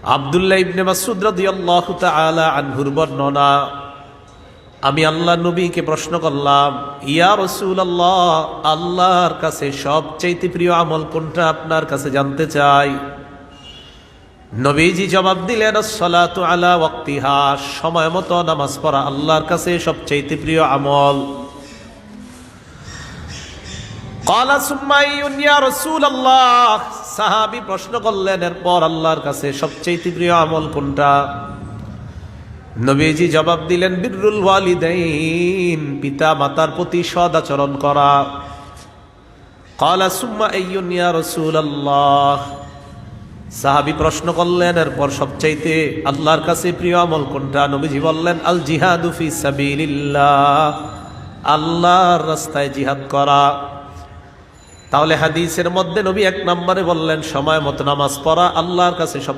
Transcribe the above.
আব্দুল্লাহ ইবনে মাসউদ রাদিয়াল্লাহু তাআলা আনহুর বর্ণনা, আমি আল্লাহ নবীকে প্রশ্ন করলাম, ইয়া রাসূলুল্লাহ, আল্লাহর কাছে সবচেয়ে প্রিয় আমল কোনটা আপনার কাছে জানতে চাই। নবীজি জবাব দিলেন, আসসালাতু আলা ওয়াক্তিহা, সময় মতো নামাজ পড়া আল্লাহর কাছে সবচেয়ে প্রিয় আমল। ক্বালা সুম্মা আইয়ুন ইয়া রাসূলুল্লাহ, সাহাবী প্রশ্ন করলেন, এরপর আল্লাহর কাছে সবচেয়ে প্রিয় আমল কোনটা। নবীজি জবাব দিলেন, বিররুল ওয়ালিদাইন, পিতা মাতার প্রতি সৎ আচরণ করা। ক্বালা সুম্মা আইয়ুন ইয়া রাসূলুল্লাহ, সাহাবী প্রশ্ন করলেন, এরপর সবচাইতে আল্লাহর কাছে প্রিয় আমল কোনটা। নবীজি বললেন, আল জিহাদু ফি সাবিলিল্লাহ, আল্লাহর রাস্তায় জিহাদ করা। তাহলে হাদিসের মধ্যে নবী এক নম্বরে বললেন সময় মতো নামাজ পড়া আল্লাহর কাছে সব